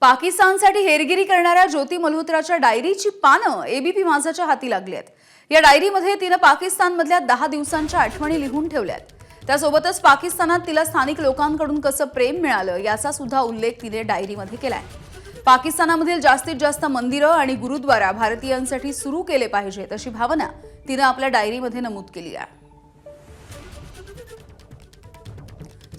पाकिस्तानसाठी हेरगिरी करणाऱ्या ज्योती मल्होत्राच्या डायरीची पानं एबीपी माझाच्या हाती लागली आहेत। या डायरीमध्ये तिने पाकिस्तानमधल्या 10 दिवसांच्या आठवणी लिहून ठेवल्यात। त्यासोबतच पाकिस्तानात तिला स्थानिक लोकांकडून कसं प्रेम मिळालं याचा सुद्धा उल्लेख तिने डायरीमध्ये केलाय। पाकिस्तानामधील जास्तीत जास्त मंदिरं आणि गुरुद्वारा भारतीयांसाठी सुरू केले पाहिजेत अशी भावना तिने आपल्या डायरीमध्ये नमूद केली आहे।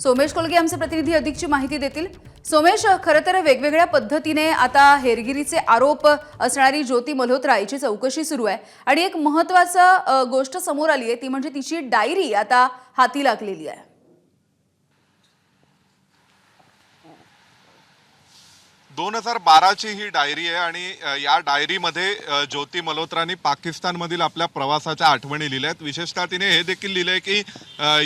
सोमेश कोलगे आमचे प्रतिनिधी अधिकची माहिती देतील। सोमेश, खरं तर वेगवेगळ्या पद्धतीने आता हेरगिरीचे आरोप असणारी ज्योती मल्होत्रा याची चौकशी सुरू आहे आणि एक महत्त्वाची गोष्ट समोर आली आहे ती म्हणजे तिची डायरी आता हाती लागलेली आहे। 2012 ची ही डायरी आहे आणि या डायरीमध्ये ज्योती मल्होत्रानी पाकिस्तानमधील आपल्या प्रवासाच्या आठवणी लिहिल्या आहेत। विशेषतः तिने हे देखील लिहिलंय की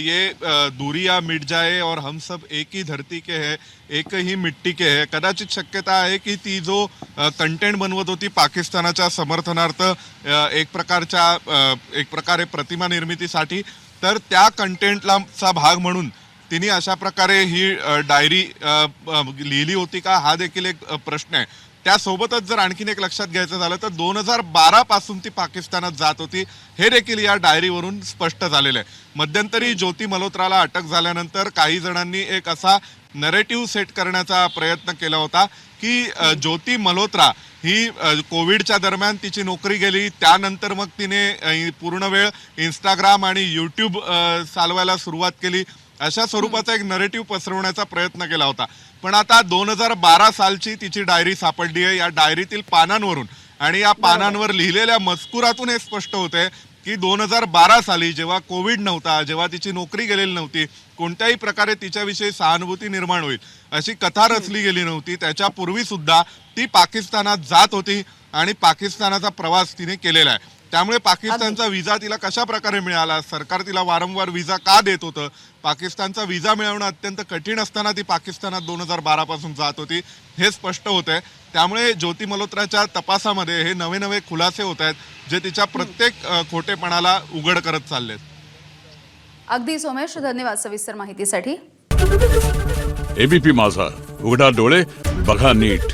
ये दूरियां मिट जाए और हम सब एक ही धरती के हैं, एक ही मिट्टी के हैं। कदाचित शक्यता आहे की ती जो कंटेंट बनवत होती पाकिस्तानाच्या समर्थनार्थ एक प्रकारे प्रतिमा निर्मितीसाठी, तर त्या कंटेंटचा भाग म्हणून तिने अशा प्रकारे ही डायरी लिहिली होती का, हा देखील एक प्रश्न आहे। त्यासोबतच जर आणखीन एक लक्षात घ्यायचं झालं तर 2012 पासून ती पाकिस्तानात जात होती हे देखील या डायरीवरून स्पष्ट झालेलं आहे। मध्यंतरी ज्योती मल्होत्राला अटक झाल्यानंतर काही जणांनी एक असा नरेटिव्ह सेट करण्याचा प्रयत्न केला होता की ज्योती मल्होत्रा ही कोविडच्या दरम्यान तिची नोकरी गेली, त्यानंतर मग तिने पूर्ण वेळ इंस्टाग्राम आणि यूट्यूब चालवायला सुरुवात केली, अशा स्वरूपाचा एक नरेटिव्ह पसरवण्याचा प्रयत्न केला होता। पण आता 2012 सालची तिची डायरी सापडली आहे। या डायरीतील पानांवरून आणि या पानांवर लिहिलेल्या मजकुरातून हे स्पष्ट होतंय की 2012 साली जेव्हा कोविड नव्हता, जेव्हा तिची नोकरी गेलेली नव्हती, कोणत्याही प्रकारे तिच्याविषयी सहानुभूती निर्माण होईल अशी कथा रचली गेली नव्हती, त्याच्यापूर्वी सुद्धा ती पाकिस्तानात जात होती आणि पाकिस्तानाचा प्रवास तिने केलेला आहे। त्यामुळे पाकिस्तानचा व्हिसा तिला कशा प्रकारे मिळाला, सरकार तिला वारंवार व्हिसा का देत होतं, पाकिस्तानचा व्हिसा मिळवणं अत्यंत कठीण असताना ती पाकिस्तानात 2012 पासून जात होती, हे स्पष्ट होतंय। त्यामुळे ज्योती मल्होत्राच्या तपासामध्ये हे नवे नवे खुलासे होत आहेत जे तिच्या प्रत्येक खोटेपणाला उघड करत चाललेत। अगदी सोमेश, धन्यवाद सविस्तर माहितीसाठी। एबीपी माझा, उघडा डोळे बघा नीट।